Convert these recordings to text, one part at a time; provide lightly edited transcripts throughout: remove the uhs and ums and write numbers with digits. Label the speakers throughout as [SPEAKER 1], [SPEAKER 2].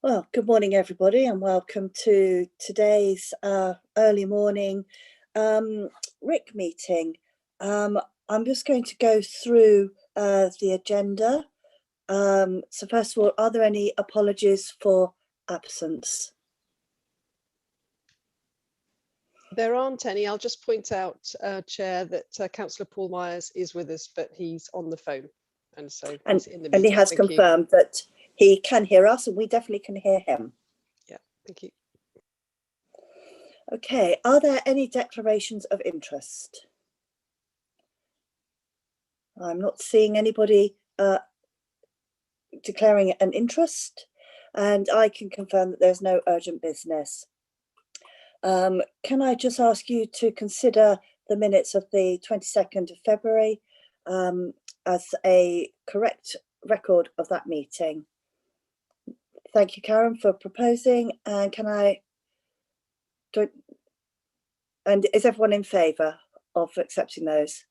[SPEAKER 1] Well, good morning, everybody, and welcome to today's early morning RIC meeting. I'm just going to go through the agenda. So first of all, are there any apologies for absence?
[SPEAKER 2] There aren't any. I'll just point out, Chair, that Councillor Paul Myers is with us, but he's on the phone. And so he's in the meeting.
[SPEAKER 1] And he has confirmed that he can hear us, and we definitely can hear him.
[SPEAKER 2] Yeah, thank you.
[SPEAKER 1] Okay, are there any declarations of interest? I'm not seeing anybody declaring an interest, and I can confirm that there's no urgent business. Can I just ask you to consider the minutes of the 22nd of February as a correct record of that meeting? Thank you, Karen, for proposing. And and is everyone in favour of accepting those?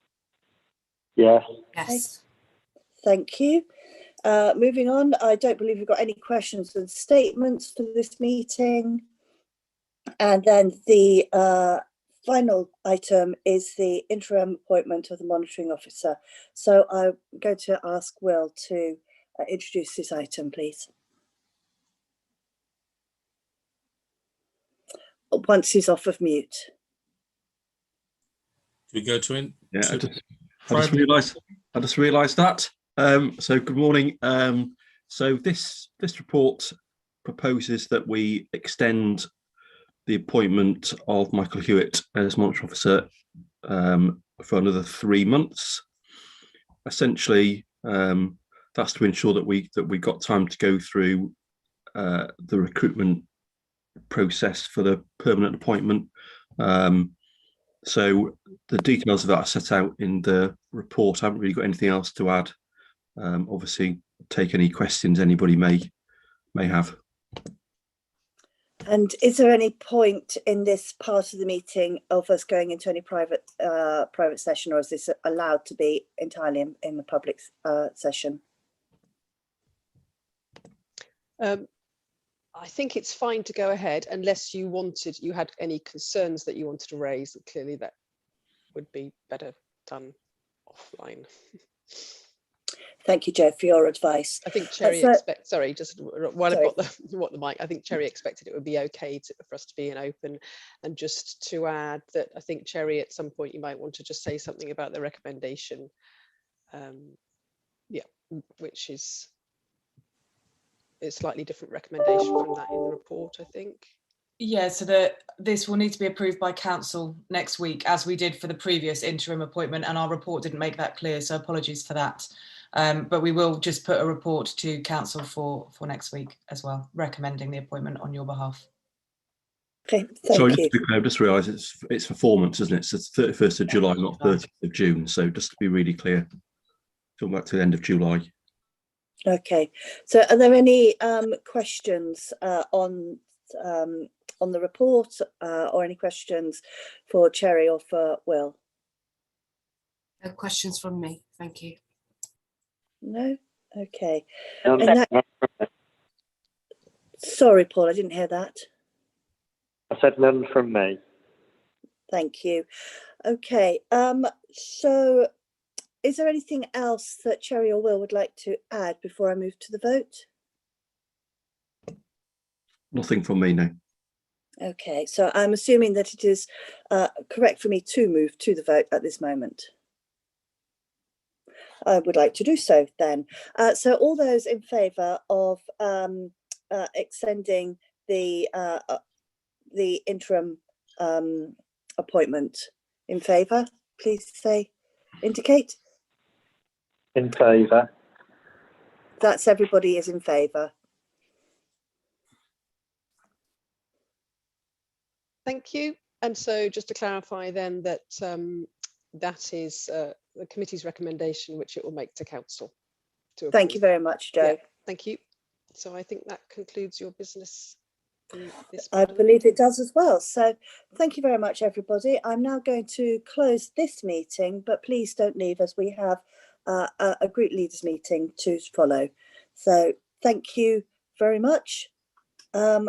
[SPEAKER 3] Yes.
[SPEAKER 1] Yes. Thank you. Moving on, I don't believe we've got any questions and statements for this meeting. And then the final item is the interim appointment of the monitoring officer. So I'm going to ask Will to introduce this item, please. Once he's off of mute.
[SPEAKER 4] We go to him.
[SPEAKER 5] Yeah, I just realised that. So good morning. So this report proposes that we extend the appointment of Michael Hewitt as monitoring officer for another 3 months. Essentially, that's to ensure that we got time to go through the recruitment process for the permanent appointment. So the details of that are set out in the report. I haven't really got anything else to add. Obviously, take any questions anybody may have.
[SPEAKER 1] And is there any point in this part of the meeting of us going into any private session, or is this allowed to be entirely in the public session?
[SPEAKER 2] I think it's fine to go ahead unless you had any concerns that you wanted to raise. Clearly that would be better done offline.
[SPEAKER 1] Thank you, Joe, for your advice.
[SPEAKER 2] I think Cherry expects, sorry, just while I've got the mic, I think Cherry expected it would be okay for us to be in open. And just to add that I think Cherry, at some point you might want to just say something about the recommendation, yeah, which is a slightly different recommendation from that in the report, I think.
[SPEAKER 6] Yeah, so this will need to be approved by council next week, as we did for the previous interim appointment, and our report didn't make that clear, so apologies for that. But we will just put a report to council for next week as well, recommending the appointment on your behalf.
[SPEAKER 1] Okay,
[SPEAKER 5] sorry, just to be clear, I just realised it's for 4 months, isn't it? So it's 31st of July, not 30th of June. So just to be really clear, talking back to the end of July.
[SPEAKER 1] Okay, so are there any questions on the report or any questions for Cherry or for Will?
[SPEAKER 7] No questions from me, thank you.
[SPEAKER 1] No? Okay. Sorry, Paul, I didn't hear that.
[SPEAKER 3] I said none from me.
[SPEAKER 1] Thank you. Okay, so is there anything else that Cherry or Will would like to add before I move to the vote?
[SPEAKER 5] Nothing from me, no.
[SPEAKER 1] Okay, so I'm assuming that it is correct for me to move to the vote at this moment. I would like to do so then. So all those in favour of extending the interim appointment, in favour, please indicate.
[SPEAKER 3] In favour.
[SPEAKER 1] That's everybody is in favour.
[SPEAKER 2] Thank you. And so just to clarify then that that is the committee's recommendation, which it will make to council.
[SPEAKER 1] Thank you very much, Joe.
[SPEAKER 2] Yeah, thank you. So I think that concludes your business.
[SPEAKER 1] I believe it does as well. So thank you very much, everybody. I'm now going to close this meeting, but please don't leave as we have a group leaders meeting to follow. So thank you very much